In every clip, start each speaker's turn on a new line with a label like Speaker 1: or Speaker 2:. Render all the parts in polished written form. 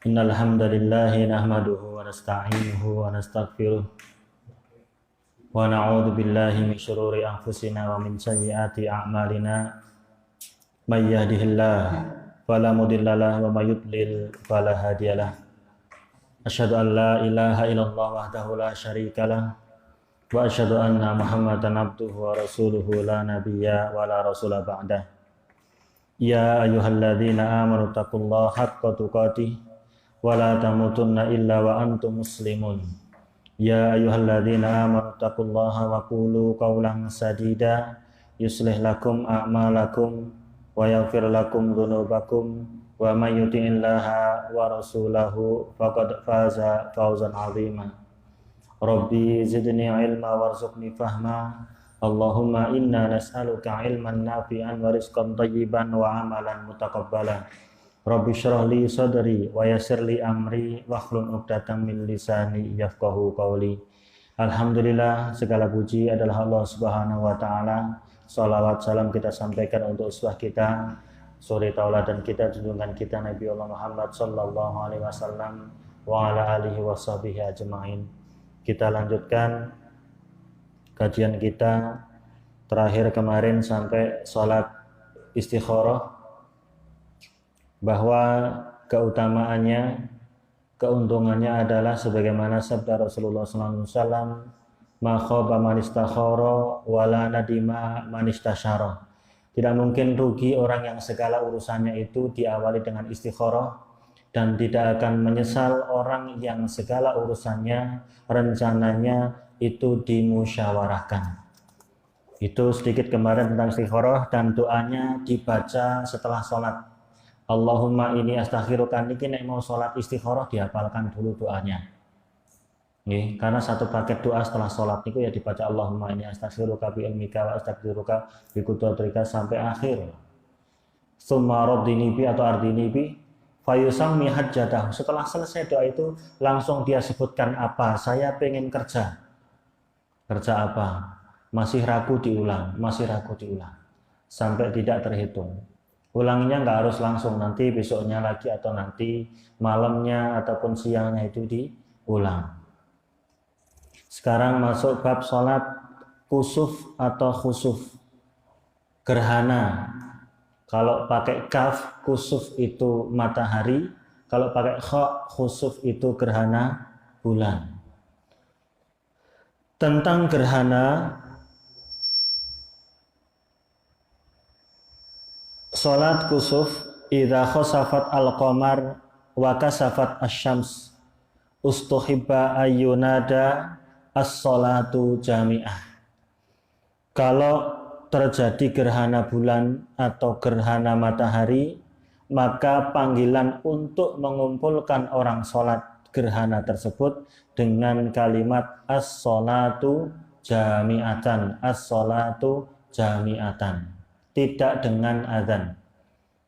Speaker 1: Innal hamdalillahi nahmaduhu wa nasta'inuhu wa nastaghfiruh wa na'udzu billahi min shururi anfusina wa min sayyiati a'malina may yahdihillahu fala mudhillalah wa may yudlil fala hadiyalah. Asyhadu an la ilaha illallah wahdahu la syarikalah wa asyhadu anna Muhammadan abduhu wa rasuluhu la nabiyya wa la rasula ba'dah. Ya ayyuhalladzina amanu taqullaha haqqa tuqatih wa la tamutunna illa wa antum muslimun. Ya ayyuhalladzina amanu taqullaha wa qulu qawlan sadida yuslih lakum a'malakum wa yaghfir lakum dhunubakum wa may yuti'illaha wa rasulahu faqad faza fawzan 'azima. Rabbi zidni ilma warzuqni fahma. Allahumma inna nas'aluka ilman nafi'an wa rizqan thayyiban wa amalan mutaqabbalan. Rabbi syrah li sadri wa yassir li amri wahlul 'uqdatam min lisani yafqahu qawli. Alhamdulillah, segala puji adalah Allah Subhanahu wa taala. Shalawat salam kita sampaikan untuk uswah kita, suri tauladan kita, junjungan kita Nabi Allah Muhammad sallallahu alaihi wasallam wa ala alihi washabihi ajmain. Kita lanjutkan kajian kita terakhir kemarin sampai salat istikharah, bahwa keutamaannya, keuntungannya adalah sebagaimana sabda Rasulullah SAW, ma khaba man istakhara wa la nadima man istasyara. Tidak mungkin rugi orang yang segala urusannya itu diawali dengan istikharah, dan tidak akan menyesal orang yang segala urusannya, rencananya itu dimusyawarahkan. Itu sedikit kemarin tentang istikharah, dan doanya dibaca setelah sholat. Allahumma ini astakhiruka, niki nek mau sholat istikharah dihafalkan dulu doanya. Nggih, karena satu paket doa setelah sholat niku ya dibaca Allahumma ini astakhiruka bi ilmika wa astaghfiruka bi qudratika sampai akhir. Tsumma raddini bi atau ardini bi fayusammi hajjatahu. Setelah selesai doa itu langsung dia sebutkan apa? Saya pengen kerja. Kerja apa? Masih ragu diulang, masih ragu diulang. Sampai tidak terhitung. Ulangnya nggak harus langsung, nanti besoknya lagi atau nanti malamnya ataupun siangnya itu diulang. Sekarang masuk bab sholat kusuf atau khusuf, gerhana. Kalau pakai kaf kusuf itu matahari, kalau pakai kha khusuf itu gerhana bulan. Tentang gerhana, sholat kusuf idza khosafat al-qamar wa kasafat asy-syams ustuhibba ayyunada as-sholatu jami'ah. Kalau terjadi gerhana bulan atau gerhana matahari, maka panggilan untuk mengumpulkan orang sholat gerhana tersebut dengan kalimat as-sholatu jami'atan, as-sholatu jami'atan, tidak dengan azan.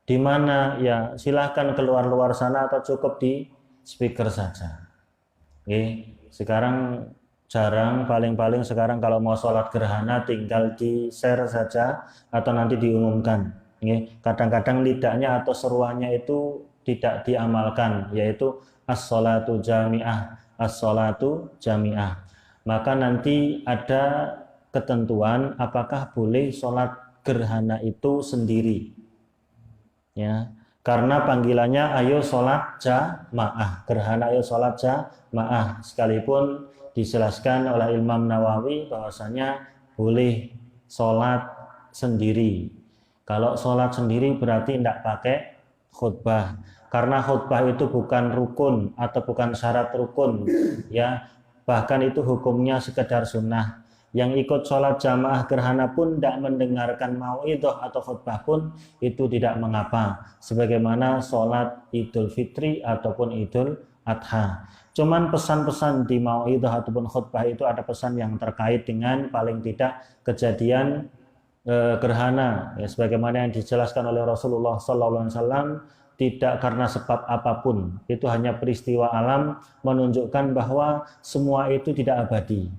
Speaker 1: Di mana ya silahkan keluar sana atau cukup di speaker saja. Oke, sekarang jarang, paling-paling sekarang kalau mau sholat gerhana tinggal di share saja atau nanti diumumkan. Oke, kadang-kadang lidahnya atau seruannya itu tidak diamalkan, yaitu as-sholatu jami'ah, as-sholatu jami'ah. Maka nanti ada ketentuan apakah boleh sholat gerhana itu sendiri, ya, karena panggilannya ayo sholat jamaah, gerhana ayo sholat jamaah, sekalipun dijelaskan oleh Imam Nawawi bahwasanya boleh sholat sendiri. Kalau sholat sendiri berarti tidak pakai khutbah, karena khutbah itu bukan rukun atau bukan syarat rukun, ya, bahkan itu hukumnya sekedar sunnah. Yang ikut sholat jamaah gerhana pun tidak mendengarkan mau'idhah atau khutbah pun itu tidak mengapa, sebagaimana sholat Idul Fitri ataupun Idul Adha. Cuman pesan-pesan di mau'idhah ataupun khutbah itu ada pesan yang terkait dengan paling tidak kejadian gerhana, ya, sebagaimana yang dijelaskan oleh Rasulullah SAW, tidak karena sebab apapun, itu hanya peristiwa alam menunjukkan bahwa semua itu tidak abadi,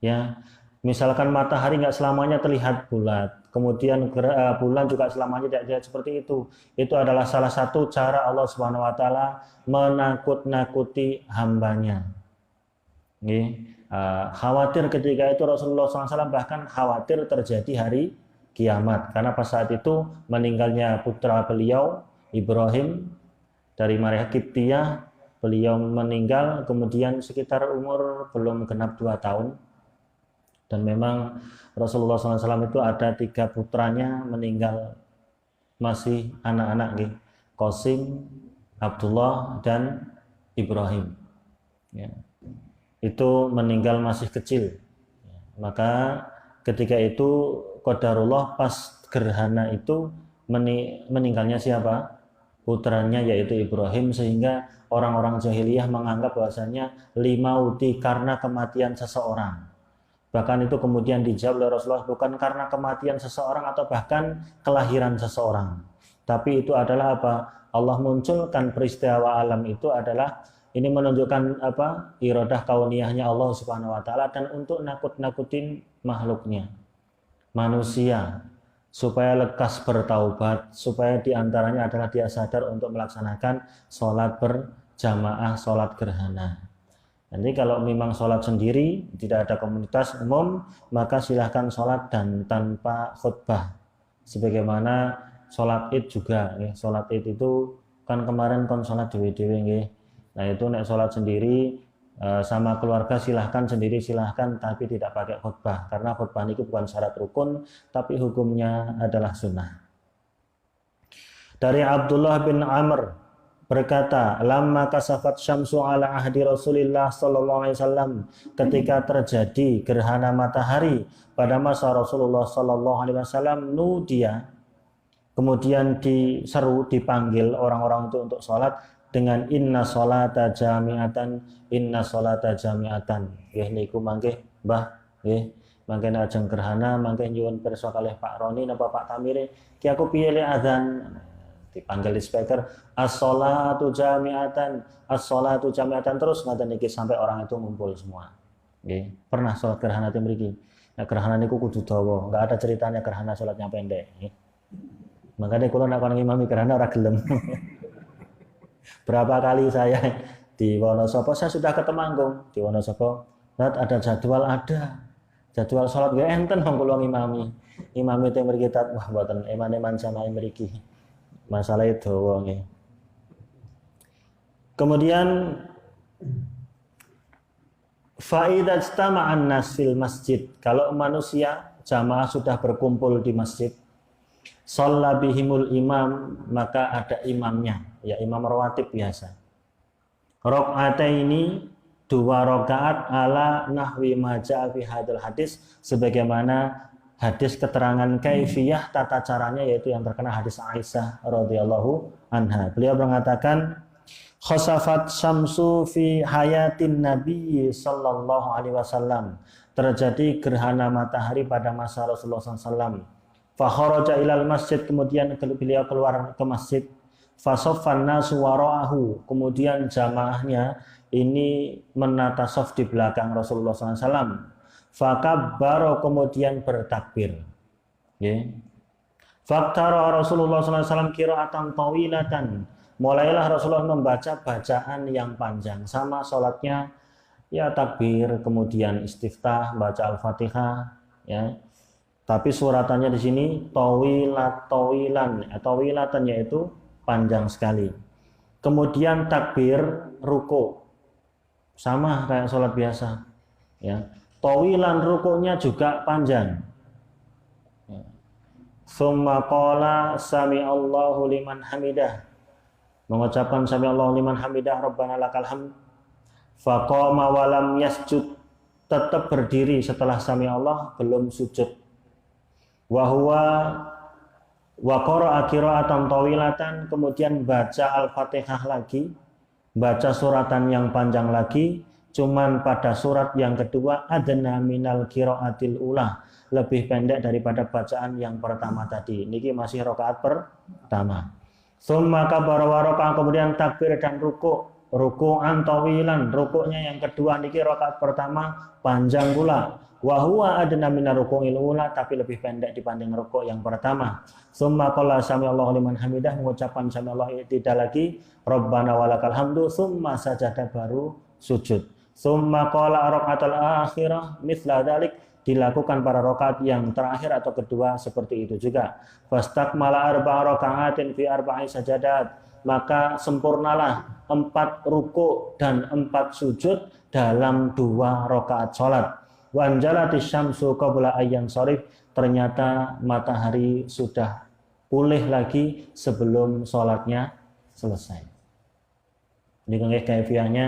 Speaker 1: ya. Misalkan matahari nggak selamanya terlihat bulat, kemudian bulan juga selamanya tidak terlihat seperti itu. Itu adalah salah satu cara Allah Subhanahu Wa Taala menakut-nakuti hambanya. Khawatir ketika itu Rasulullah SAW bahkan khawatir terjadi hari kiamat karena pas saat itu meninggalnya putra beliau Ibrahim dari Maria Kiptiyah. Beliau meninggal kemudian sekitar umur belum genap 2 tahun. Dan memang Rasulullah SAW itu ada 3 putranya meninggal masih anak-anak, Qasim, Abdullah, dan Ibrahim. Ya. Itu meninggal masih kecil. Maka ketika itu qadarullah pas gerhana itu meninggalnya siapa? Putranya yaitu Ibrahim, sehingga orang-orang jahiliyah menganggap bahwasanya limauti karena kematian seseorang. Bahkan itu kemudian dijawab oleh Rasulullah bukan karena kematian seseorang atau bahkan kelahiran seseorang. Tapi itu adalah apa? Allah munculkan peristiwa alam itu adalah ini menunjukkan apa? Iradah kauniyahnya Allah Subhanahu wa taala dan untuk nakut-nakutin makhluknya. Manusia supaya lekas bertaubat, supaya diantaranya adalah dia sadar untuk melaksanakan sholat berjamaah, sholat gerhana. Nanti kalau memang sholat sendiri, tidak ada komunitas umum, maka silahkan sholat dan tanpa khutbah. Sebagaimana sholat id juga, ya. Sholat id itu kan kemarin kon sholat dewe-dewe, ya. Nah itu nek sholat sendiri sama keluarga silahkan sendiri silahkan, tapi tidak pakai khutbah, karena khutbah itu bukan syarat rukun, tapi hukumnya adalah sunnah. Dari Abdullah bin Amr berkata, lamma kasafat syamsu ala ahdi Rasulillah sallallahu alaihi wasallam, ketika terjadi gerhana matahari pada masa Rasulullah sallallahu alaihi wasallam, nudia, kemudian diseru, dipanggil orang-orang itu untuk sholat dengan inna sholata jami'atan, inna sholata jami'atan. Nggih niku mangke Mbah, nggih mangke ajeng gerhana, mangke nyuwun pirsa kalih Pak Roni napa Pak Tamire, ki aku piye le azan. Dipanggil di speaker, as-sholatu jami'atan, as-sholatu jami'atan, terus ngoten niki sampai orang itu ngumpul semua. Nggih, pernah sholat gerhana teng mriki. Nah, gerhana niku kudu dawa, enggak ada ceritanya gerhana sholatnya pendek, nggih. Makanya kula nek kon ngimami gerhana ora gelem. Berapa kali saya di Wonosobo, saya sudah ke Temanggung, di Wonosobo, ada jadwal, jadwal sholat nggih enten wong kula ngimami. Imami teng mriki wah mboten eman-eman sama mriki. Masalah itu wonge. Kemudian fa'idah istama'an nas fil masjid, kalau manusia jamaah sudah berkumpul di masjid, shalla bihimul imam, maka ada imamnya, ya imam rawatib biasa. Rakaataini, 2 rakaat ala nahwi ma ja'a fi hadzal hadis, sebagaimana hadis keterangan kaifiyah tata caranya, yaitu yang terkena hadis Aisyah radhiyallahu anha. Beliau mengatakan khosafat syamsu fi hayatin Nabi sallallahu alaihi wasallam, terjadi gerhana matahari pada masa Rasulullah SAW. Fa kharaja ilal masjid, kemudian beliau keluar ke masjid. Fa saffan nasu wara'ahu, kemudian jamaahnya ini menata shaf di belakang Rasulullah SAW. Fakabbaro, kemudian bertakbir. Faktara Rasulullah SAW qiraatan tawilatan, mulailah Rasulullah membaca bacaan yang panjang, sama sholatnya ya takbir, kemudian istiftah, baca al-fatihah, ya. Tapi suratannya di sini tawilatan, yaitu panjang sekali. Kemudian takbir, ruku, sama kayak sholat biasa, ya. Tawilan rukuknya juga panjang. Tsumma qala sami'allahu liman hamidah, mengucapkan sami'allahu liman hamidah rabbana lakal hamd. Faqama wa lam yasjud, tetap berdiri setelah sami'allah, belum sujud. Wa huwa wa qara'a qira'atan tawilatan, kemudian baca al-Fatihah lagi, baca suratan yang panjang lagi. Cuman pada surat yang kedua adna minal qiraatil ula, lebih pendek daripada bacaan yang pertama tadi. Niki masih rakaat pertama. Tsumma kabbara wa raka'a, kemudian takbir dan ruku. ruku'an tawilan, rukuknya yang kedua niki rakaat pertama panjang pula. Wa huwa adna minar ruku'il ula, tapi lebih pendek dibanding rukuk yang pertama. Summa qala samiallahu liman hamidah, mengucapkan samiallahu tidak lagi rabbana walakal hamdu, summa sajada baru sujud. Summa qala rakaatul akhirah mithla dzalik, dilakukan pada rakaat yang terakhir atau kedua seperti itu juga. Fastakmala arba'a raka'atin fi arba'i sajadat, maka sempurnalah 4 ruku dan 4 sujud dalam 2 rakaat salat. Wa anjalatis syamsu qabla ayyan sharif, ternyata matahari sudah pulih lagi sebelum salatnya selesai. Ini nggih kaifiahnya.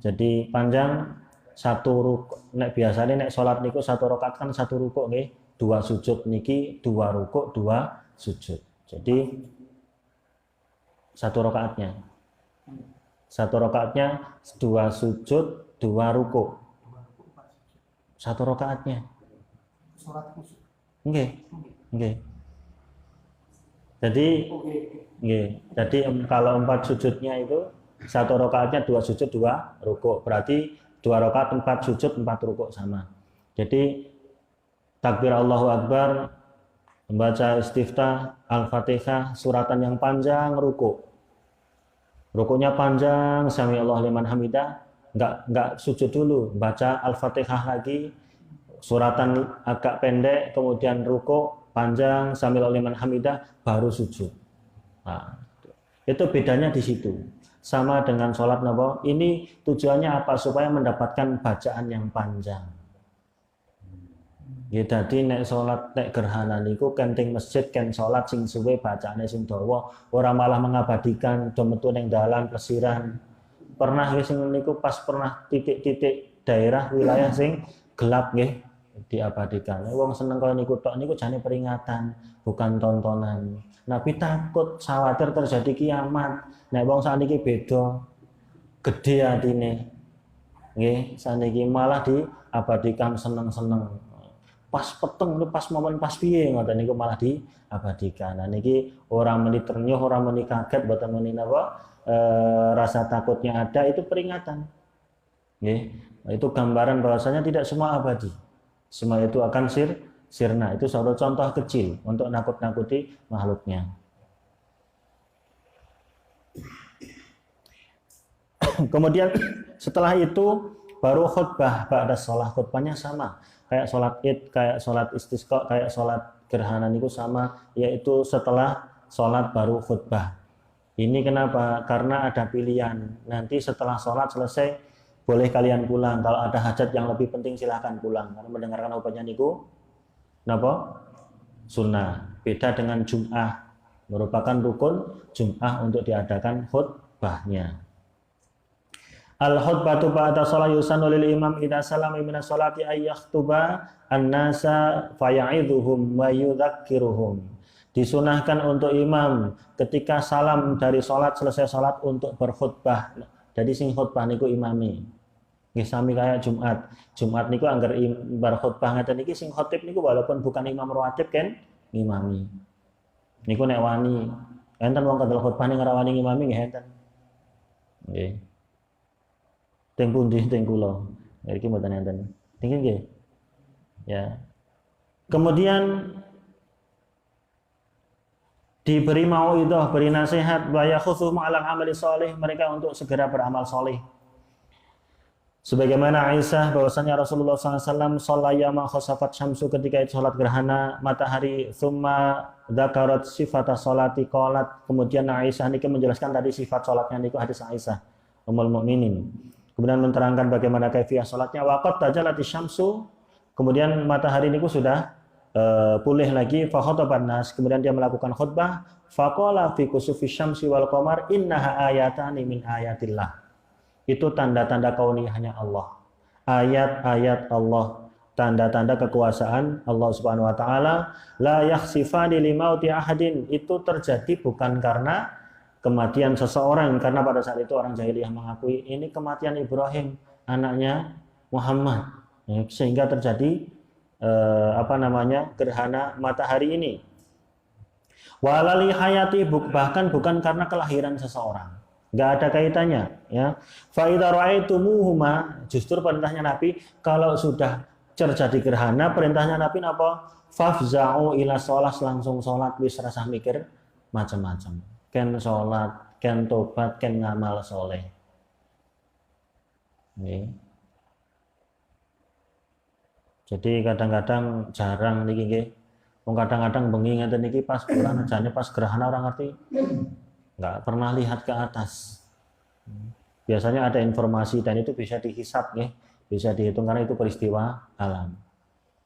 Speaker 1: Jadi panjang 1 ruku, nek biasanya nek salat niku 1 rakaat kan 1 ruku nggih, 2 sujud, niki 2 ruku 2 sujud. Jadi 1 rakaatnya 2 sujud 2 ruku 1 rakaatnya. Nggih. Jadi kalau 4 sujudnya itu 1 rakaatnya 2 sujud 2 ruku, berarti 2 rakaat 4 sujud 4 ruku sama. Jadi takbir Allahu Akbar, membaca istiftah, Al-Fatihah, suratan yang panjang, rukunya panjang, sami Allah liman hamidah, enggak sujud dulu, baca Al-Fatihah lagi, suratan agak pendek, kemudian ruku panjang, sami Allah liman hamidah, baru sujud. Nah, itu bedanya di situ. Sama dengan sholat napa? Ini tujuannya apa? Supaya mendapatkan bacaan yang panjang. Ya, dadi nek salat nek gerhana niku kenting masjid ken salat sing suwe bacaane sing dawa, ora malah mengabadikan do metu ning dalan plesiran. Pernah sing niku pas pernah titik-titik daerah wilayah sing gelap nggih diabadikan. Wong seneng kaya niku tok niku jane peringatan, bukan tontonan. Nabi takut khawatir terjadi kiamat. Nek wong sakniki beda, gede atine. Nggih, sakniki malah diabadikan seneng-seneng. Pas peteng, pas momen pas piye ngoten niku malah diabadikan. Nah niki orang meni ternyuh, orang meni kaget, boten meni napa rasa takutnya ada, itu peringatan. Nggih, itu gambaran bahwasanya tidak semua abadi. Semua itu akan sirna. Itu suatu contoh kecil untuk nakut-nakuti makhluknya. Kemudian setelah itu baru khutbah ba'da shalah, khutbahnya sama. Kayak sholat id, kayak sholat istisqa, kayak sholat gerhana niku sama, yaitu setelah sholat baru khutbah. Ini kenapa? Karena ada pilihan. Nanti setelah sholat selesai boleh kalian pulang. Kalau ada hajat yang lebih penting silahkan pulang. Karena mendengarkan khutbahnya niku napa? Sunnah. Beda dengan Jum'ah, merupakan rukun Jum'ah untuk diadakan khutbahnya. Al-khutbatu ba'da shalah yusannu lil imam idza salama min as-salati ay yakhtuba an-nasa faya'idhuhum wa yudzakiruhum. Disunahkan untuk imam ketika salam dari salat, selesai salat untuk berkhutbah. Jadi sing khutbah niku imami. Nggih sami kaya Jumat. Jumat niku anggar berkhutbah ngaten niki sing khatib niku walaupun bukan imam rawatib kan ngimami. Niku nek wani enten wong kendel khutbah ning ora wani ngimami nggih enten. Nggih. Teng pundi teng kula. Iki mboten enten. Niki nggih. Ya. Kemudian diberi mauidhah, beri nasihat, wa yakhuthu ma'al amali shalih, mereka untuk segera beramal saleh. Sebagaimana Aisyah bahwasanya Rasulullah SAW shollayama khosafat syamsu, ketika itu salat gerhana matahari, thumma dzakarat sifata sholati qalat, kemudian Aisyah niki menjelaskan tadi sifat salatnya niku hadis Aisyah Ummul Mukminin. Kemudian menerangkan bagaimana kaifiyah salatnya, waqad tajalatis syamsu, kemudian matahari niku sudah pulih lagi, fa khataban nas, kemudian dia melakukan khutbah, faqala fi kusufi syamsi wal qamar innaha ayatani min ayatillah. Itu tanda-tanda kauniyahnya Allah. Ayat-ayat Allah, tanda-tanda kekuasaan Allah Subhanahu wa taala, la yakhsifani limauti ahadin, itu terjadi bukan karena kematian seseorang, karena pada saat itu orang jahiliyah mengakui ini kematian Ibrahim, anaknya Muhammad, sehingga terjadi gerhana matahari ini. Walali hayati, bahkan bukan karena kelahiran seseorang. nggak ada kaitannya, ya. Fa idza ra'aitumuhuma, justru perintahnya Nabi kalau sudah terjadi gerhana, perintahnya Nabi apa? Fafza'u ila sholat, langsung sholat, wis rasa mikir macam-macam. Ken sholat, ken tobat, ken ngamal soleh. Nih. Jadi kadang-kadang jarang niki nggih. Wong kadang-kadang bengi ngeten niki pas bulan ajane pas gerhana orang ngerti. Nggak pernah lihat ke atas. Biasanya ada informasi dan itu bisa dihisap nih, bisa dihitung karena itu peristiwa alam.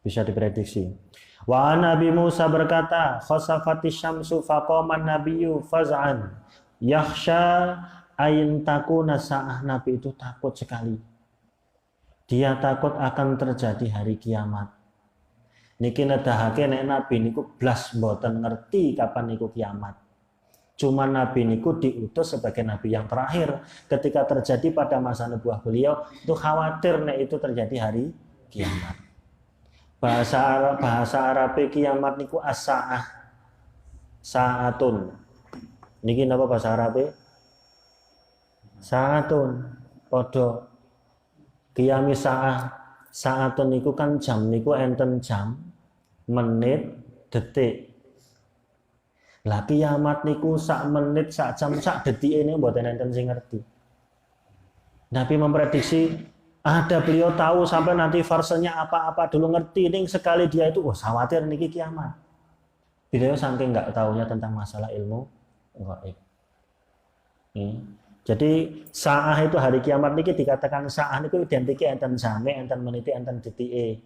Speaker 1: Bisa diprediksi. Wa Nabi Musa berkata, khasafati syamsu faqama nabiyyu faz'an yakhsha ayin takuna sa'ah. Nabi itu takut sekali. Dia takut akan terjadi hari kiamat. Niki nedahake nek Nabi niku blas mboten ngerti kapan niku kiamat. Cuma Nabi niku diutus sebagai Nabi yang terakhir. Ketika terjadi pada masa nubuah beliau, itu khawatir nek itu terjadi hari kiamat. Bahasa Arab kiamat niku as-sa'ah. Sa'atun. Niki napa bahasa Arab? Sa'atun. Podo qiyami sa'ah. Sa'atun niku kan jam niku enten jam, menit, detik. Lah kiamat niku sak menit, sak jam, sak detik ini mboten enten sing ngerti. Nabi memprediksi ada beliau tahu sampai nanti fasenya apa-apa dulu ngerti. Ini sekali dia itu khawatir niki kiamat. Beliau saking nggak tahunya tentang masalah ilmu gaib. Jadi sa'ah itu hari kiamat niki dikatakan sa'ah niku identike enten jame, enten meniti, enten detike.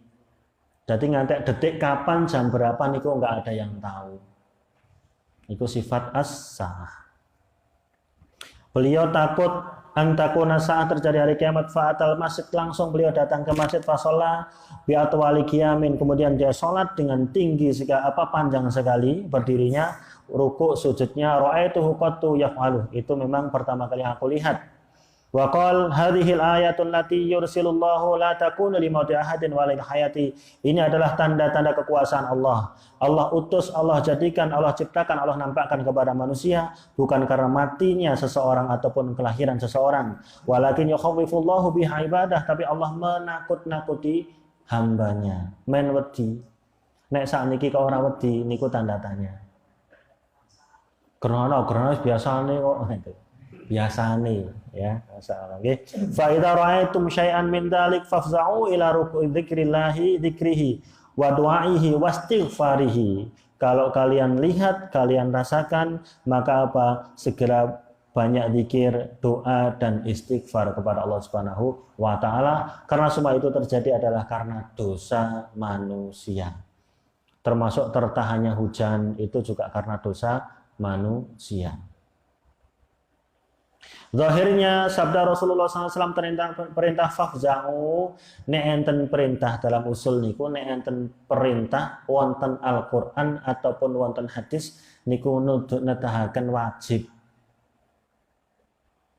Speaker 1: Jadi ngantek detik kapan jam berapa niku nggak ada yang tahu. Itu sifat as-sa'ah. Beliau takut antakuna sa'ah terjadi hari kiamat, fa'atal masjid, langsung beliau datang ke masjid, fasolah bi'atwali qiyamin, kemudian dia sholat dengan tinggi panjang sekali berdirinya, ruku sujudnya, ra'aituhu qattu yaf'aluh, itu memang pertama kali aku lihat. Wa qal hadhil ayatul lati yursilullahu la takunu li mauti ahadin wa lil hayati. Ini adalah tanda-tanda kekuasaan Allah. Allah utus, Allah jadikan, Allah ciptakan, Allah nampakkan kepada manusia bukan karena matinya seseorang ataupun kelahiran seseorang. Walakin yukhawwifullahu biha ibadah, tapi Allah menakut-nakuti hambanya. Men wedi. Nek sakniki kok ora wedi niku tanda tanya. Krana biasane kok gitu. Biasane ya masalah nggih. Fa idza ra'aitum syai'an min dzalik fafza'u ila ruku'i dzikrihi wa du'aihi wastighfarihi. Kalau kalian lihat, kalian rasakan, maka apa? Segera banyak zikir, doa dan istighfar kepada Allah Subhanahu wa taala, karena semua itu terjadi adalah karena dosa manusia. Termasuk tertahannya hujan itu juga karena dosa manusia. Zahirnya sabda Rasulullah SAW perintah fafza'u, nek enten perintah dalam usul niku, nek enten perintah wonten Al-Qur'an ataupun wonten hadis niku nedahaken wajib.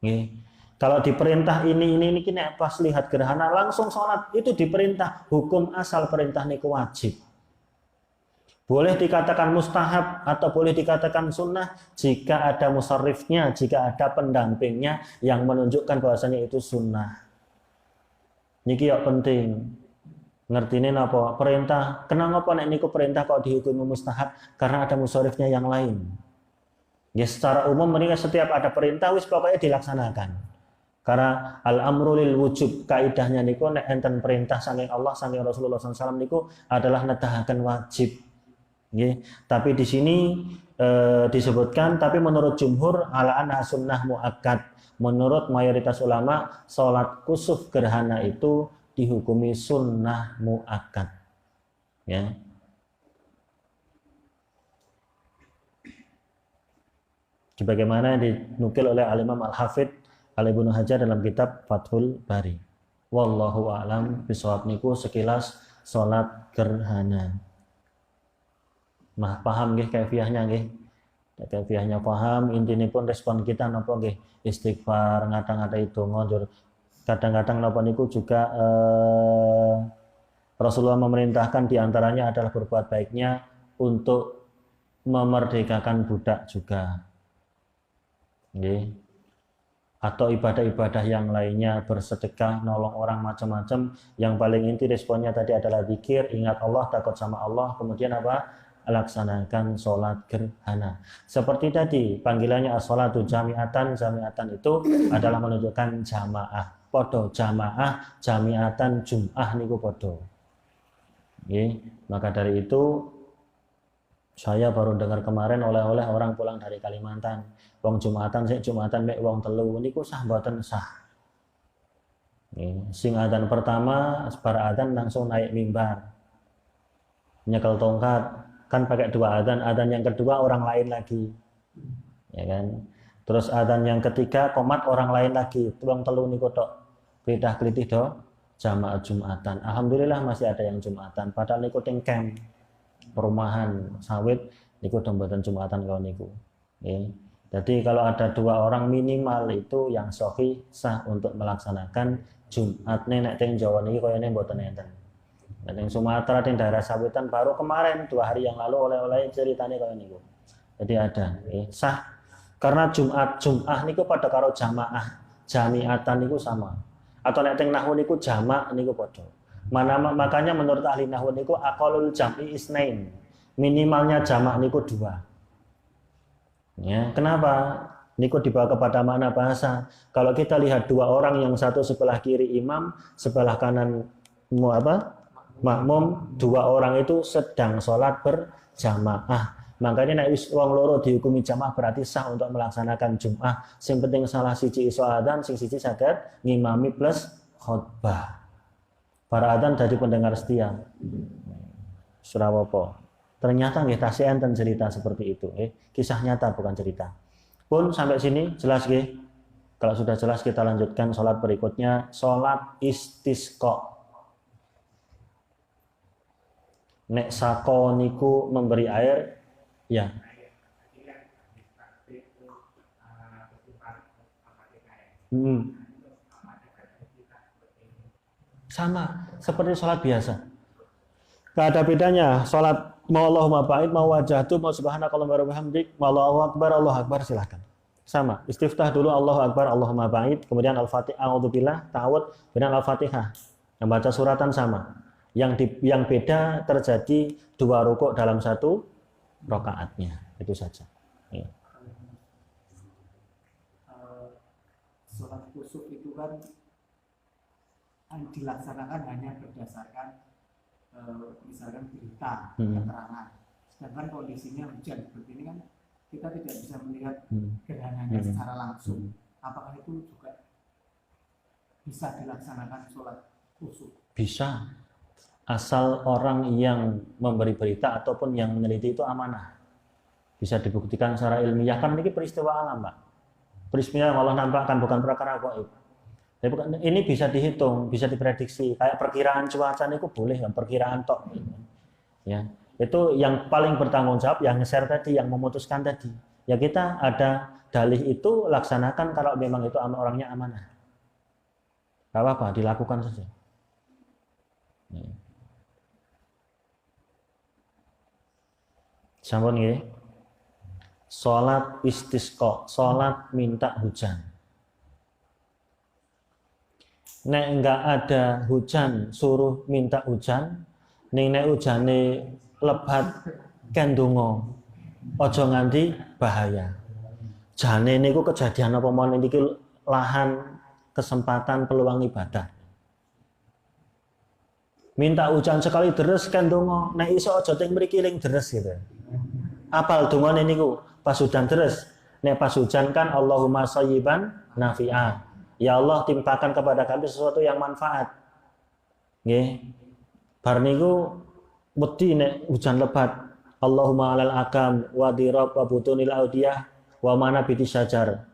Speaker 1: Nggih. Kalau diperintah ini nek pas lihat gerhana langsung sholat, itu diperintah. Hukum asal perintah niku wajib. Boleh dikatakan mustahab atau boleh dikatakan sunnah jika ada musarrifnya, jika ada pendampingnya yang menunjukkan bahwasanya itu sunnah. Niki ya penting. Ngertine napa? Perintah. Kenapa nek niku perintah kok dihukumi mustahab? Karena ada musarrifnya yang lain. Ya secara umum mereka setiap ada perintah wis pokoknya dilaksanakan. Karena al-amru lil wujub, kaidahnya niku nek enten perintah saking Allah saking Rasulullah SAW niku adalah nedahaken wajib. Nggih. Tapi di sini disebutkan, tapi menurut jumhur ala anha sunnah muakkad. Menurut mayoritas ulama, sholat kusuf gerhana itu dihukumi sunnah muakkad. Ya. Sebagaimana dinukil oleh Al-Imam Al-Hafidh Al-Ibnu Hajar dalam kitab Fathul Bari. Wallahu a'lam bishawab niku sekilas sholat gerhana. Paham nggih kaifiahnya nggih. Kaifiahnya paham, intine pun respon kita napa nggih istighfar, ngata-ngatai donga njur. Kadang-kadang napa niku juga Rasulullah memerintahkan diantaranya adalah berbuat baiknya untuk memerdekakan budak juga. Nggih. atau ibadah-ibadah yang lainnya, bersedekah, nolong orang macam-macam. Yang paling inti responnya tadi adalah zikir, ingat Allah, takut sama Allah, kemudian apa? Laksanakan sholat gerhana. Seperti tadi panggilannya as-sholatu jami'atan. Jami'atan itu adalah menunjukkan jamaah. Podo jamaah, jami'atan jum'ah niku podo. Oke, maka dari itu saya baru dengar kemarin oleh-oleh orang pulang dari Kalimantan. Wong Jumatan mek wong telu niku sah mboten sah. Sing adzan pertama bar adzan langsung naik mimbar. Nyekel tongkat, kan pakai 2 adzan, adzan yang kedua orang lain lagi. Ya kan? Terus adzan yang ketiga qomat orang lain lagi. Wong telu niku tok. Beda-kelitih do jamaah Jumatan. Alhamdulillah masih ada yang Jumatan, padahal niku teng camp perumahan sawit niku mboten Jumatan kalau niku. Nggih. Jadi kalau ada 2 orang minimal itu yang sahih sah untuk melaksanakan Jumat. Nek teng Jawa niki koyone mboten enten. Nek teng Sumatera teng daerah sawitan baru kemarin 2 hari yang lalu oleh-oleh ceritane koyo niku. Jadi ada sah karena Jum'ah niku pada karo jamaah, jami'atan niku sama. Atau nek teng nahwu niku jamak niku padha. Makanya menurut ahli nahwu niku aqallul jam'i isnain. Minimalnya jamak niku 2. Ya, kenapa? Niku dibawa kepada makna bahasa. Kalau kita lihat 2 orang yang satu sebelah kiri imam, sebelah kanan makmum, 2 orang itu sedang sholat berjamaah. Makanya nek wong loro dihukumi jamaah berarti sah untuk melaksanakan Jum'ah. Sing penting salah siji iso adzan, sing siji saged ngimami plus khutbah. Para adzan jadi pendengar setia. Surawopo. Ternyata nggih tasih enten cerita seperti itu, kisah nyata bukan cerita. Pun sampai sini jelas nggih. Kalau sudah jelas kita lanjutkan sholat berikutnya, sholat istisqa. Nek sako niku memberi air, ya. Sama seperti sholat biasa. Gak ada bedanya. Sholat mau Allahumma ba'id, mau wajahtu, mau subhanakallahumma wa bihamdik, mau Allahu akbar silahkan. Sama. Istiftah dulu Allahu akbar, Allahumma ba'id, kemudian al-fatihah, a'udzubillah, ta'awud, kemudian al-fatihah. Yang baca suratan sama. Yang beda terjadi 2 rukuk dalam 1 rakaatnya. Itu saja. Ya.
Speaker 2: Sholat kusuk itu kan dilaksanakan hanya berdasarkan misalkan berita, keterangan. Sedangkan kondisinya hujan seperti ini kan kita tidak bisa melihat gerhananya secara langsung. Apakah itu juga bisa dilaksanakan sholat kusuk?
Speaker 1: Bisa. Asal orang yang memberi berita ataupun yang meneliti itu amanah. Bisa dibuktikan secara ilmiah. Kan ini peristiwa alam, Pak. Peristiwa yang Allah nampakkan bukan perkara gaib. Ini bisa dihitung, bisa diprediksi. Kayak perkiraan cuaca itu boleh, kan? Perkiraan tok. Ya, itu yang paling bertanggung jawab, yang nge-share tadi, yang memutuskan tadi. Ya kita ada dalih itu laksanakan kalau memang itu orangnya amanah. Gak apa-apa, dilakukan saja. Ya. Sampun nggih. Salat istisqa, salat minta hujan. Nek enggak ada hujan suruh minta hujan, ning nek hujane lebat ken donga. Aja nganti bahaya. Jane niku kejadian apa mawon niki lahan kesempatan peluang ibadah. Minta hujan sekali deres ken donga, nek iso aja teng mriki ling deres gitu. Apal dongane niku pas hujan deres. Nek pas hujan kan Allahumma shayyiban nafi'ah. Ya Allah timpakan kepada kami sesuatu yang manfaat. Nggih. Bar niku wedi nek hujan lebat. Allahumma alal akam wa dirab wa butunil audiyah wa mana biti syajar.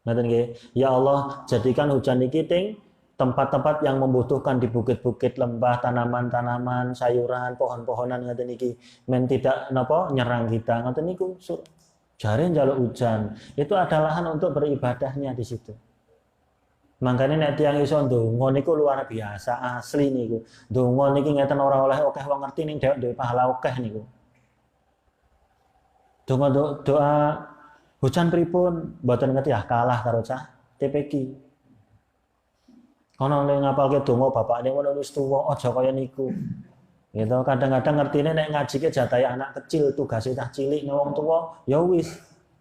Speaker 1: Ngoten nggih. Ya Allah, jadikan hujan iki ting tempat-tempat yang membutuhkan di bukit-bukit, lembah, tanaman-tanaman, sayuran, pohon-pohonan ngoten iki men tidak napa nyerang kita. Ngoten niku jare njaluk hujan. Itu ada lahan untuk beribadahnya di situ. Makanya nek tiyang iso ndonga niku luar biasa asli niku. Ndonga niki ngeten ora oleh akeh wong ngerti ning dhewek pahala akeh niku. Doa hujan pripun mboten ngerti kalah karo cah TPQ. Kono nek ngapalke donga bapakne ngono wis tuwa aja kaya niku. Gitu, kadang-kadang ngertine nek ngajike jatahe anak kecil, tugasnya cah cilik nek wong tuwa ya wis.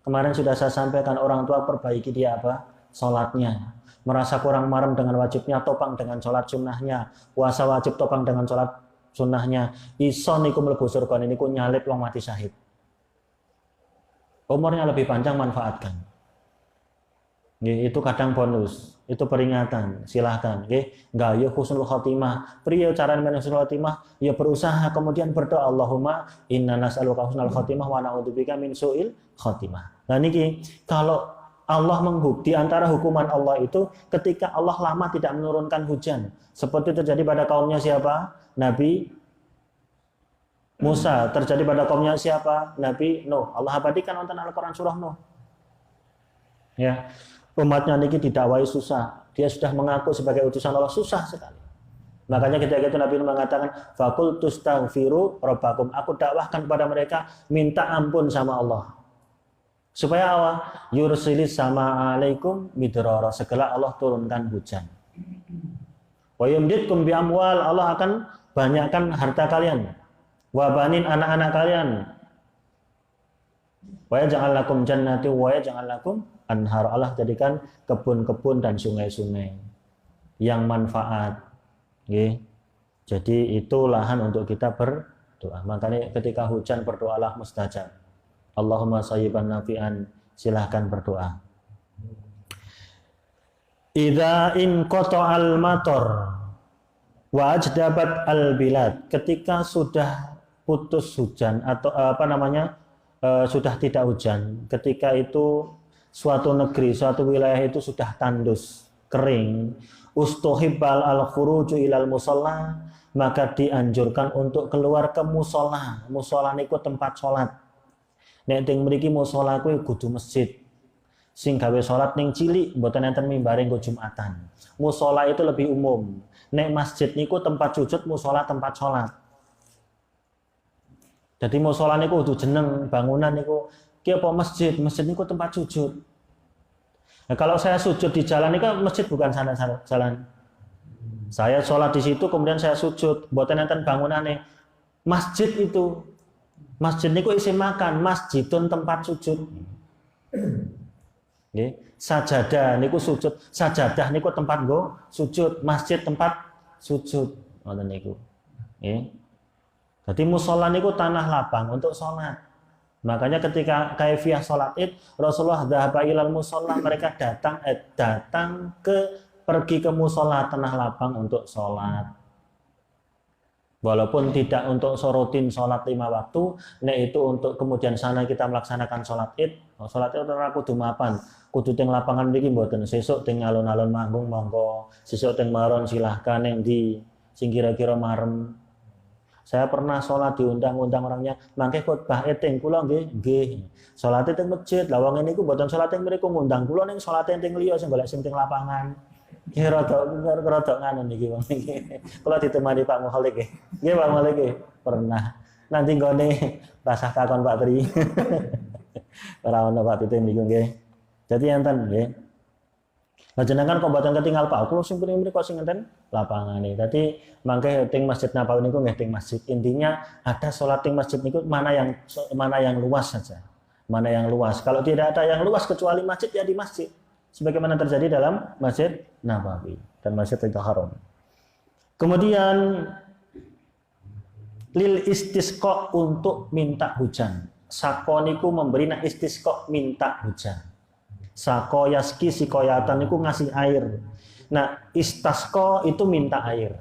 Speaker 1: Kemarin sudah saya sampaikan orang tua perbaiki dia apa? Salatnya. Merasa kurang marem dengan wajibnya, topang dengan salat sunnahnya. Puasa wajib topang dengan salat sunnahnya. Iso niku mlebu surga niku nyalip wong mati syahid. Umurnya lebih panjang, manfaatkan. Itu kadang bonus, itu peringatan, silahkan. Enggak, ya husnul khotimah. Priyo cara men husnul khotimah, ya berusaha kemudian berdoa Allahumma inna nas'aluka husnul khotimah wa na'udzubika min su'il khotimah. Nah niki kalau Allah di antara hukuman Allah itu ketika Allah lama tidak menurunkan hujan, seperti terjadi pada kaumnya siapa? Nabi Musa. Terjadi pada kaumnya siapa? Nabi Nuh. Allah abadikan wonten Al-Qur'an surah Nuh. Ya. Umatnya niki didakwai susah. Dia sudah mengaku sebagai utusan Allah, susah sekali. Makanya ketika itu Nabi mengatakan, "Faqul tustaghfiru rabbakum." Aku dakwahkan kepada mereka minta ampun sama Allah. Supaya Allah yursilis sama alaikum midrara, segala Allah turunkan hujan. Wa yumditkum bi amwal, Allah akan banyakkan harta kalian. Wa banin, anak-anak kalian. Wa yaj'al lakum jannati wa yaj'al lakum anhar, Allah jadikan kebun-kebun dan sungai-sungai yang manfaat. Jadi itu lahan untuk kita berdoa. Makanya ketika hujan berdoalah mustajab. Allahumma sayyiban nafi'an, silahkan berdoa. Idza in qata'al matar wa ajdabat al bilad, ketika sudah putus hujan atau sudah tidak hujan, ketika itu suatu negeri, suatu wilayah itu sudah tandus, kering, ustuhibbal al-khuruju ilal musalla, maka dianjurkan untuk keluar ke musola. Musola niku tempat sholat. Nek teng mriki musola kuwi kudu masjid. Sing gawe sholat ning cilik mboten enten mimbare nggo Jumatan. Musola itu lebih umum. Nek masjid niku tempat sujud, musola tempat sholat. Jadi musola niku kudu jeneng, bangunan niku ki apa masjid? Masjid niku tempat sujud. Nah, kalau saya sujud di jalan ini kan masjid bukan sana jalan. Saya sholat di situ kemudian saya sujud. Mboten enten bangunane. Masjid itu. Masjid niku isi makan, masjidun tempat sujud. Nggih, sajadah niku sujud. Sajadah niku tempat nggo sujud, masjid tempat sujud. Ngoten niku. Nggih. Jadi mushola niku tanah lapang untuk sholat. Makanya ketika kaifiah sholat id, Rasulullah dhahaba ilal mushola, mereka pergi ke mushola tanah lapang untuk sholat. Walaupun tidak untuk sorotin sholat 5 waktu, itu untuk kemudian sana kita melaksanakan sholat id. Sholat id ora kudu mapan, kudu teng lapangan mriki mboten. Sesuk teng alun-alun manggung monggo, sesuk teng maron silahkan yang di sing kira-kira marem. Saya pernah sholat diundang-undang orangnya, mangke khotbah teng kula nggih. Salate teng masjid, lah wong niku mboten salate teng mriku ngundang kula ning salate teng liya sing golek sing teng lapangan. Nggih rada ngono niki wong niki. Kula ditemani Pak Muhalik nggih. Nggih Pak Muhalik nggih, pernah. Nanti nggone rasah takon Pak Tri. Ora ono Pak Titin niku nggih. Jadi enten nggih. Lah jenengan kok mboten ketinggal Pak, kula sing mriki kok sing enten lapangane. Dadi mangke teng Masjid Nabawi niku nggih teng masjid. Intinya ada salat teng masjid niku mana yang luas saja. Mana yang luas. Kalau tidak ada yang luas kecuali masjid ya di masjid. Sebagaimana terjadi dalam Masjid Nabawi dan Masjidil Haram. Kemudian lil istisqa, untuk minta hujan. Sako niku memberi istisqa, minta hujan. Sako yaski sikoyatan niku ngasih air. Nah, istasqa itu minta air.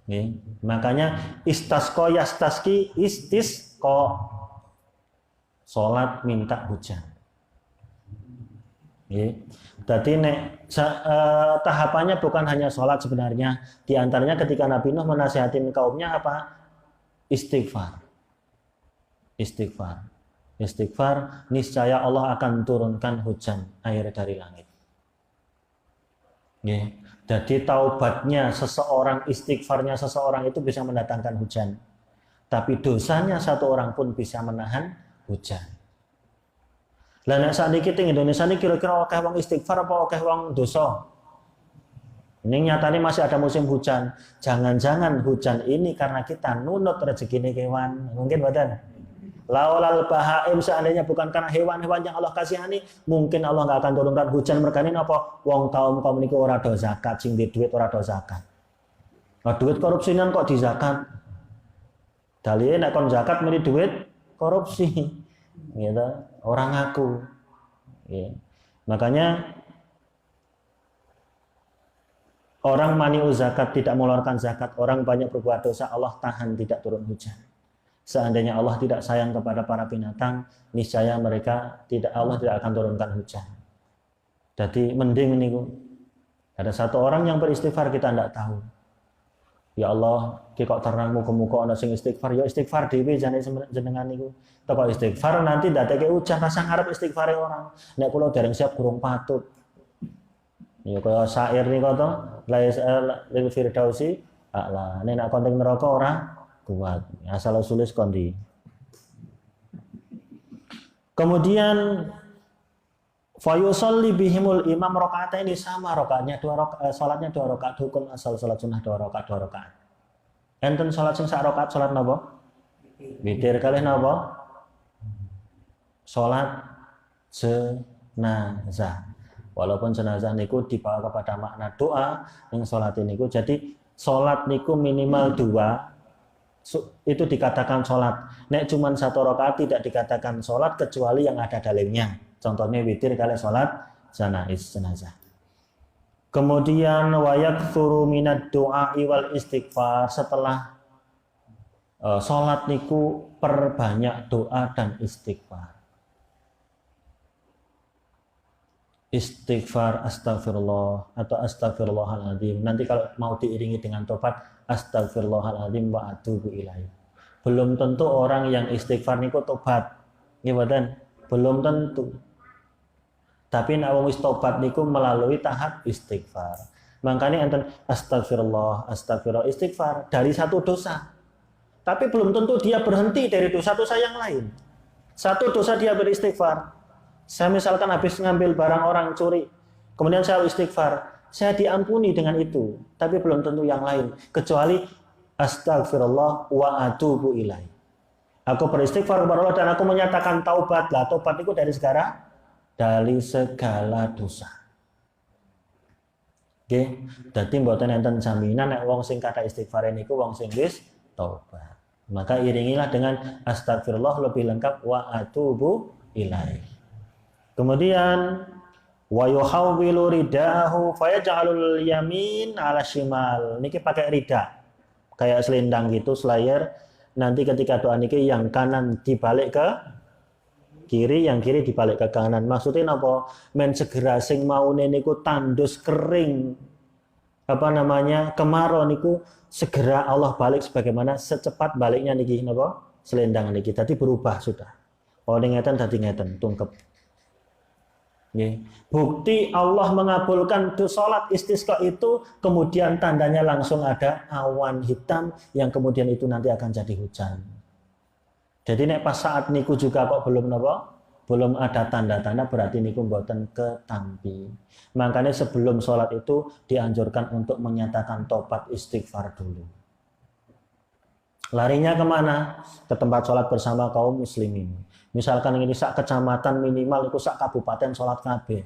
Speaker 1: Nih, makanya istasqa yastaski istisqa. Salat minta hujan. Jadi tahapannya bukan hanya sholat sebenarnya. Di antaranya ketika Nabi Nuh menasihatin kaumnya apa? Istighfar. Istighfar, niscaya Allah akan turunkan hujan air dari langit. Jadi taubatnya seseorang, istighfarnya seseorang itu bisa mendatangkan hujan. Tapi dosanya satu orang pun bisa menahan hujan. Lah nek sakniki teng Indonesia ini kira-kira akeh wong istighfar apa akeh wong dosa? Ini nyatanya masih ada musim hujan. Jangan-jangan hujan ini karena kita nunut rezekine kewan. Mungkin badan. Laulal bahaim, seandainya bukan karena hewan-hewan yang Allah kasihani, mungkin Allah nggak akan turunkan hujan. Mereka ini apa? Wong kaum niku ora do zakat, sing di duit ora do zakat. Nah, duit korupsinan kok di zakat? Dalile nek kon zakat meni duit korupsi. Gitu. Orang ngaku. Ya. Makanya orang mani'u zakat, tidak mengeluarkan zakat, orang banyak berbuat dosa, Allah tahan tidak turun hujan. Seandainya Allah tidak sayang kepada para binatang, niscaya Allah tidak akan turunkan hujan. Jadi mending niku. Ada satu orang yang beristighfar kita tidak tahu. Ya Allah, ki kok terang muga-muga ana sing istighfar, ya istighfar dhewe jane jenengan niku. Teko istighfar nanti ndadeke hujan, rasa ngarep istighfare orang. Nek kula dereng siap kurung patut. Ya kaya syair niku to, lil firdausi a'la. Nek nak konten neraka ora kuat. Asal usulis kondi. Kemudian fayusalli bihimul imam rakaat ini sama rakaatnya salatnya 2 rakaat, hukum asal salat sunnah 2 rakaat. Enten salat sing sak rakaat salat napa? Witir kalih napa? Salat jenazah. Walaupun jenazah niku dibawa kepada makna doa yang sholat niku. Jadi sholat niku minimal 2 itu dikatakan sholat. Nek cuman 1 rakaat tidak dikatakan sholat kecuali yang ada dalilnya. Contohnya witir kali sholat jenazah. Kemudian wayaktsuru minad doa wal istighfar. Setelah sholat niku perbanyak doa dan istighfar. Istighfar astagfirullah atau astagfirullahaladzim. Nanti kalau mau diiringi dengan tobat astagfirullahaladzim wa atubu ilaih. Belum tentu orang yang istighfar niku tobat. Nggih belum tentu. Tapi nek wong wis tobat niku melalui tahap istighfar. Makanya enten astagfirullah istighfar dari satu dosa. Tapi belum tentu dia berhenti dari dosa-dosa yang lain. Satu dosa dia beristighfar. Saya misalkan habis ngambil barang orang curi, kemudian saya istighfar, saya diampuni dengan itu, tapi belum tentu yang lain, kecuali astagfirullah wa atubu ilaih. Aku beristighfar kepada Allah dan aku menyatakan taubat. Lah taubat itu dari segala dosa. Oke, dadi mboten enten jaminan nek wong sing kata istighfar niku wong sing wis taubat. Maka iringilah dengan astagfirullah lebih lengkap wa atubu ilaih. Kemudian wa yuhawwilu ridahu fayaj'alul yamin 'ala shimal. Niki pakai rida. Kayak selendang gitu, slayer. Nanti ketika doa niki yang kanan dibalik ke kiri, yang kiri dibalik ke kanan. Maksudnya apa? Men segera sing maune niku tandus kering. Kemarau niku segera Allah balik sebagaimana secepat baliknya niki napa? Selendang niki. Tadi berubah sudah. Oh ngeten dadi ngeten tungkep. Bukti Allah mengabulkan sholat istisqa itu, kemudian tandanya langsung ada awan hitam yang kemudian itu nanti akan jadi hujan. Jadi nek pas saat niku juga kok belum ada tanda-tanda, berarti niku mboten ketampi. Makanya sebelum sholat itu dianjurkan untuk menyatakan tobat istighfar dulu. Larinya kemana? Ke tempat sholat bersama kaum muslimin. Misalkan ini sak kecamatan minimal, itu sak kabupaten sholat kabeh.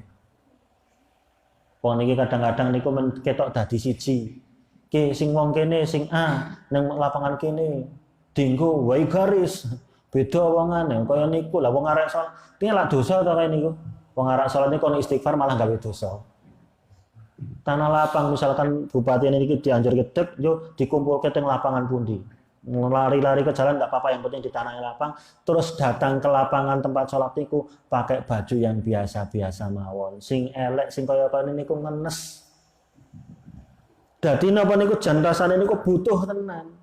Speaker 1: Wong niki kadang-kadang niku ketok dadi siji. Ki sing wong kene sing A nang lapangan kene dinggo wae garis. Beda wongane kaya niku. Lah wong arek salat iki lak dosa to kaya niku. Wong arek salat niku kono istighfar malah gawe dosa. Tanah lapang misalkan bupati ini dianjur gedek yo dikumpulke teng lapangan pundi. Lari-lari ke jalan nggak apa-apa, yang penting di tanah lapang. Terus datang ke lapangan tempat sholat niku pakai baju yang biasa-biasa mawon. Sing elek, sing kaya-kaya niku ngenes. Dadi napa niku jan rasane niku butuh tenan.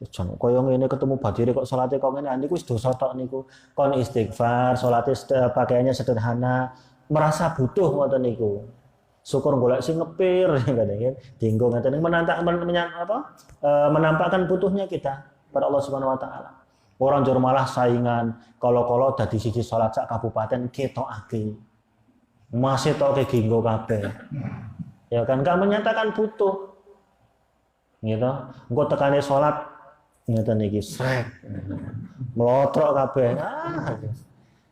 Speaker 1: Jan kaya ngene ketemu badire kok salate kok ngene niku wis dosa tok niku. Kon istighfar, salate pakaiannya sederhana, merasa butuh ngoten niku. Syukur golek sing ngepir kadang dienggo ngaten menampakkan butuhnya kita pada Allah Subhanahu wa taala. Orang njur malah saingan, kalau dadi siji salat sak kabupaten ketokake. Masih toke ginggo kabeh. Ya kan gak menyatakan butuh. Gitu. Engko tekane salat ngeten iki srek. Melotrok kabeh.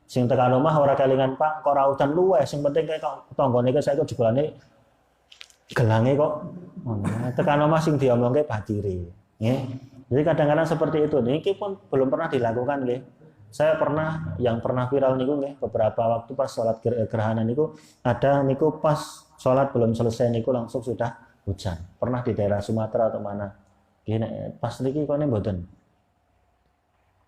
Speaker 1: Sing tekan omah ora kelingan Pak, kok ora udan luweh, sing penting kaya tanggane iki saiki jebolane gelange kok tekan omah sing diomongke batire. Nggih. Jadi kadang-kadang seperti itu. Niki pun belum pernah dilakukan nggih. Saya pernah yang pernah viral niku nggih beberapa waktu pas salat gerhana niku ada niku pas salat belum selesai niku langsung sudah hujan. Pernah di daerah Sumatera atau mana. Nggih pas niki kok mboten.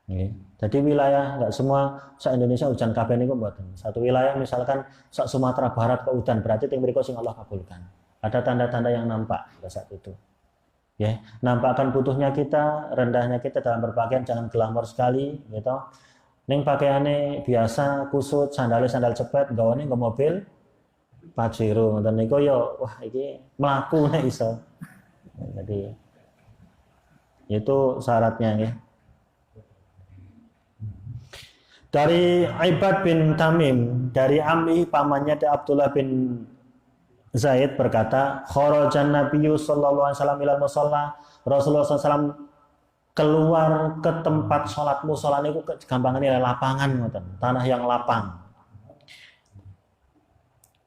Speaker 1: Nggih. Jadi wilayah enggak semua sak Indonesia hujan kabeh niku mboten. Satu wilayah misalkan sak Sumatera Barat kok udan berarti teng mriku sing Allah kabulkan. Ada tanda-tanda yang nampak pada saat itu. Ya, nampakkan butuhnya kita, rendahnya kita dalam berpakaian jangan glamor sekali, gitu. Ning pakaiane biasa, kusut, sandal cepet, gawane ke mobil Pajero, dan niku yo wah iki mlaku nek iso. Jadi itu syaratnya ya. Dari Ibad bin Tamim, dari Ammi pamannya Abdullah bin Zaid berkata, kharajan Nabiyyu sallallahu alaihi wasallam ilal musalla. Rasulullah SAW keluar ke tempat sholat musala niku gampangane lapangan ngoten, tanah yang lapang.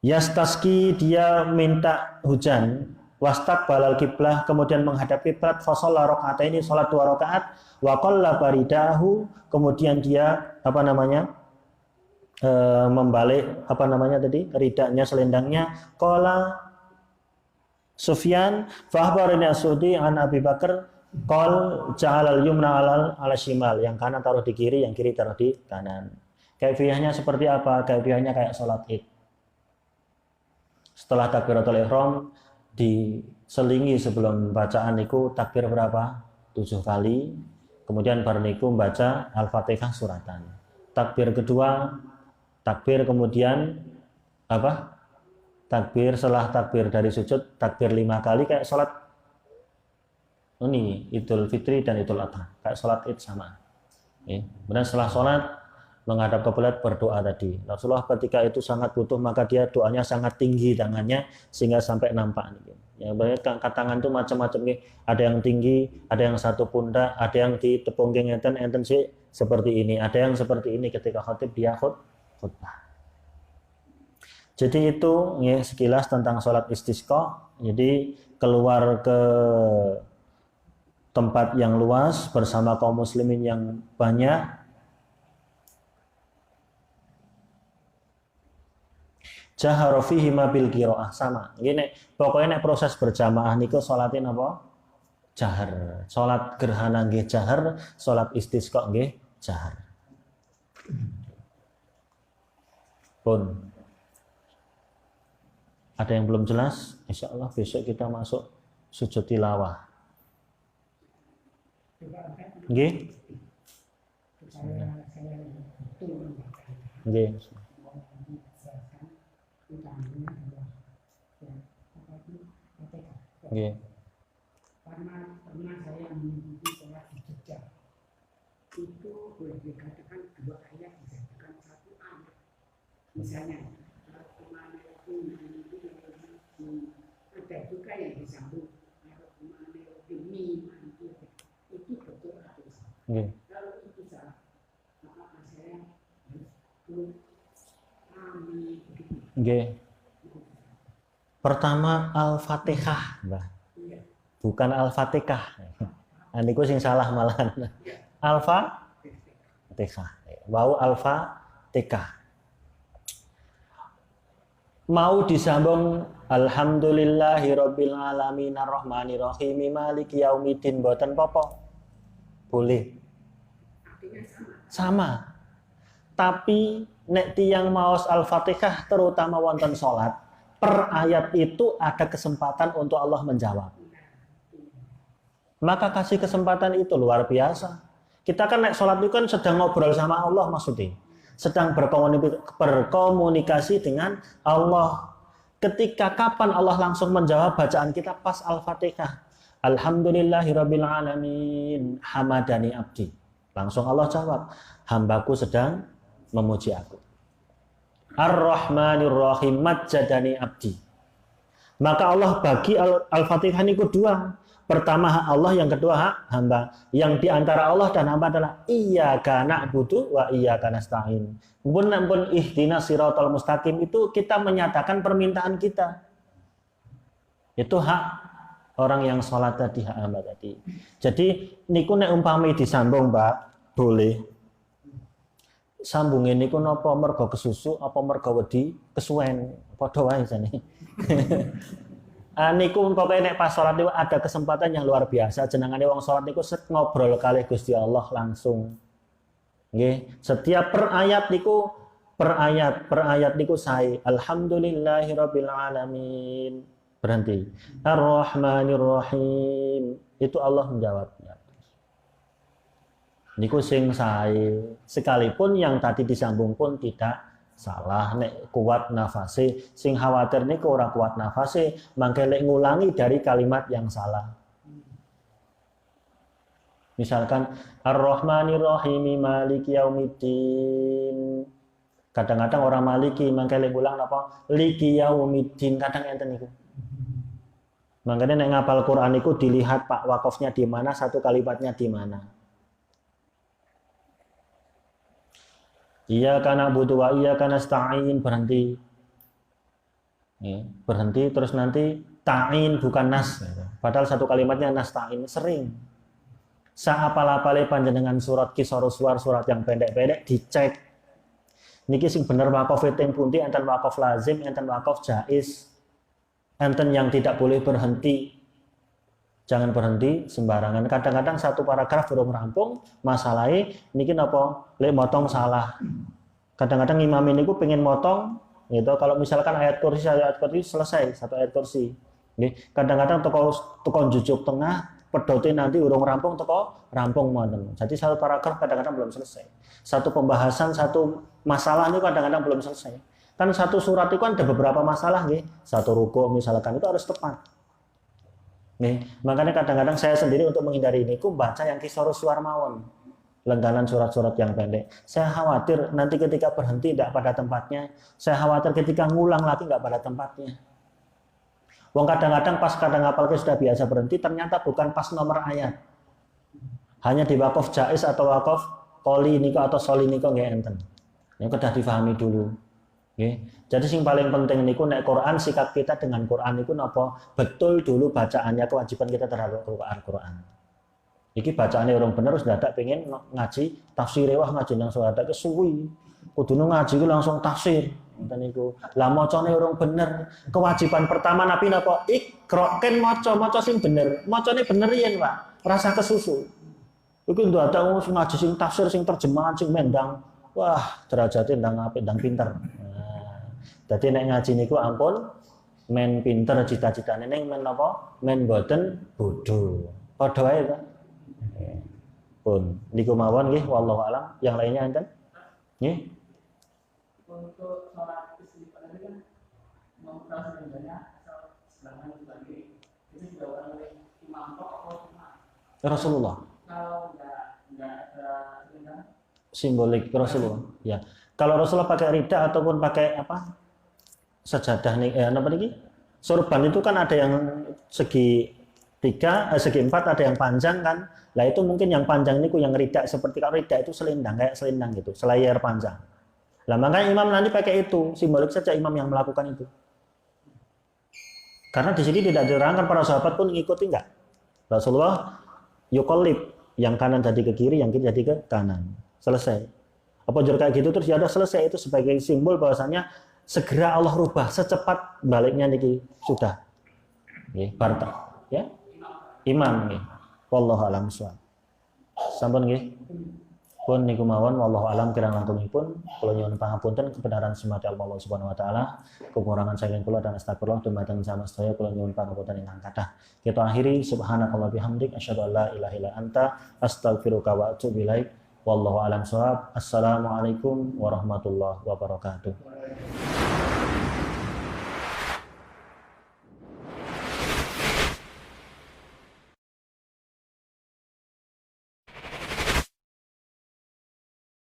Speaker 1: Yastaski dia minta hujan, wastaqbalal kiblah kemudian menghadap kiblat, fa shalla raka'ataini salat 2 rakaat, wa qalla baridahu kemudian dia membalik ridanya selendangnya. Qala Sufyan fa akhbarani As-Sudi an Abi Bakar qal ja'al al-yumna ala shimal, yang kanan taruh di kiri, yang kiri taruh di kanan. Kaifiyahnya seperti apa? Kaifiyahnya kayak salat Id. Setelah takbiratul ihram diselingi sebelum bacaan niku takbir berapa? 7 kali. Kemudian bar niku membaca Al-Fatihah suratan. Takbir kedua, takbir kemudian apa? Takbir setelah takbir dari sujud, takbir 5 kali kayak sholat ini Idul Fitri dan Idul Adha, kayak sholat Id sama. Kemudian setelah sholat menghadap kiblat berdoa tadi. Rasulullah ketika itu sangat butuh maka dia doanya sangat tinggi tangannya sehingga sampai nampak. Ya, banyak tangan itu macam-macam nih. Ada yang tinggi, ada yang satu pundak, ada yang di tepung enten sih seperti ini, ada yang seperti ini ketika khatib dia khutbah. Jadi itu ya, sekilas tentang sholat istisqa. Jadi keluar ke tempat yang luas bersama kaum muslimin yang banyak. Jahara fihi bil qiraah sama. Gini, pokoknya nek proses berjamaah niku sholatin apa? Jahar. Salat gerhana nggih jahar, salat istisqa nggih jahar. Pun ada yang belum jelas? Insyaallah besok kita masuk sujud tilawah. Nggih? Nggih. Nggih.
Speaker 2: Karena pernah saya mengikuti sholat di Jogja, itu boleh dikatakan 2 ayat dijadikan 1 ayat. Misalnya, kemana itu ada juga yang disambung, kemana demi itu betul atau salah. Kalau itu salah, maka saya harus kami begitu.
Speaker 1: Pertama Al-Fatihah, Mbah. Bukan Al-Fatihah. Niku sing salah malahan. Al-Fatihah. Wau Al-Fatihah. Mau disambung Alhamdulillahirabbil alamin arrahmanir rahim maliki yaumiddin mboten apa-apa. Boleh. Sama. Tapi nek tiyang maos Al-Fatihah terutama wonten salat, per ayat itu ada kesempatan untuk Allah menjawab. Maka kasih kesempatan itu luar biasa. Kita kan nek sholat itu kan sedang ngobrol sama Allah maksudnya. Sedang berkomunikasi dengan Allah. Ketika kapan Allah langsung menjawab bacaan kita pas Al-Fatihah. Alhamdulillahirabbil alamin hamadani abdi. Langsung Allah jawab, hambaku sedang memuji aku. Ar-Rahmanir Rahim majjadani abdi. Maka Allah bagi Al-Fatihah ini kedua. Pertama hak Allah, yang kedua hak hamba. Yang diantara Allah dan hamba adalah iyyaka na'budu wa iyyaka nasta'in. Pun ihdinas siratal mustaqim itu kita menyatakan permintaan kita. Itu hak orang yang sholat tadi, hak hamba tadi. Jadi niku nek umpami disambung, Mbak, boleh. Sambungin niku napa mergo kesusu apa mergo wedi kesuwen padha wae jane. Niku pokoke nek pas salat niku ada kesempatan yang luar biasa, jenengane wong salat niku ngobrol kalih Gusti Allah langsung. Nggih, setiap per ayat niku sae alhamdulillahirabbil alamin. Berhenti. Ar-Rahmanir Rahim. Itu Allah menjawabnya. Niku sing sae, sekalipun yang tadi disambung pun tidak salah. Nek kuat nafase, sing khawatir niku ora kuat nafase, mangke lek ngulangi dari kalimat yang salah. Misalkan Ar-Rahmanir Rahim Maliki Yaumiddin. Kadang-kadang orang maliki mangke lek ngulang apa? Liki Yaumiddin, kadang enten niku. Makanya nek ngapal Quran niku dilihat Pak wakofnya di mana, satu kalimatnya di mana. Iyyaka na'budu wa iyyaka nasta'in, berhenti. Ya, berhenti terus nanti ta'in bukan nas. Padahal satu kalimatnya nasta'in, sering. Saapal-apale panjenengan surat Qisarus Suwar, surat yang pendek-pendek dicek. Niki sing bener wakaf teng pundi, enten wakaf lazim, enten wakaf jaiz. Enten yang tidak boleh berhenti. Jangan berhenti sembarangan. Kadang-kadang satu paragraf belum rampung, masalahnya niki napa lek motong salah. Kadang-kadang imam ini ku pengen motong gitu. Kalau misalkan ayat kursi selesai satu ayat kursi. Nggih, kadang-kadang teko jujuk tengah, pedote nanti urung rampung teko rampung mboten. Jadi satu paragraf kadang-kadang belum selesai. Satu pembahasan satu masalah ini kadang-kadang belum selesai. Kan satu surat itu kan ada beberapa masalah nggih. Satu ruku misalkan itu harus tepat. Nih, makanya kadang-kadang saya sendiri untuk menghindari ini, baca yang Qisarus Suwar mawon, langganan surat-surat yang pendek. Saya khawatir nanti ketika berhenti tidak pada tempatnya. Saya khawatir ketika ngulang lagi nggak pada tempatnya. Wong kadang-kadang pas kadang ngapalke sudah biasa berhenti, ternyata bukan pas nomor ayat. Hanya di wakaf jaiz atau wakaf qoli niko atau soli niko nggih enten. Yang sudah difahami dulu. Okay. Jadi yang paling penting niku nek Quran, sikap kita dengan Quran niku napa? Betul dulu bacaannya, kewajiban kita terhadap Quran. Iki bacaannya orang bener, sudah ada pengen ngaji tafsir, wah ngaji nang suara ada kesuwi. Kudune ngaji ku langsung tafsir. Ngoten niku. Lah macane orang bener. Kewajiban pertama Nabi napa? Iqra, ken maca sing bener. Macane bener yen, Pak. Rasa kesusu. Iku ndak ada ngaji sing tafsir, sing terjemahan, sing mendang. Wah, derajate ndang apik, ndang pinter. Dadi nek ngaji niku ampun men pinter cita-citane ning men napa? Men boten bodho. Padha wae ta. Pun niku mawon nggih wallahu alam. Yang lainnya enten? Nggih.
Speaker 2: Untuk sholat istighfar ini kan membuka sebenarnya selama sebagai itu dilakukan oleh imam atau
Speaker 1: Rasulullah.
Speaker 2: Kalau enggak ada
Speaker 1: simbolik Rasulullah. Ya. Kalau Rasulullah pakai rida ataupun pakai apa? Sajadah nih, apa lagi? Sorban itu kan ada yang segi 3, segi 4, ada yang panjang kan. Lah itu mungkin yang panjang niku yang rida, seperti kalau rida itu selendang, kayak selendang gitu, selayar panjang. Lah makanya imam nanti pakai itu, simbolik saja imam yang melakukan itu. Karena di sini tidak diterangkan, para sahabat pun ngikuti enggak. Rasulullah yuqallib, yang kanan tadi ke kiri, yang kiri tadi ke kanan. Selesai. Apa jur kayak gitu terus ya udah selesai, itu sebagai simbol bahwasanya segera Allah rubah secepat baliknya niki sudah. Nggih, barta. Ya. Imam nggih. Wallahu a'lam bishawab. Sampun nggih. Pun niku mawon wallahu a'lam kirang langkungipun kula nyuwun pangapunten kebenaran semati Allah Subhanahu wa taala, kekurangan saking kula dan astagfirullah dumateng sama sedaya kula nyuwun pangapunten ingkang kathah. Kita akhiri subhanakallah bihamdik asyhadu an la ilaha illa anta astaghfiruka wa atubu ilaik. Wallahu a'lam bishawab. Assalamualaikum warahmatullahi wabarakatuh.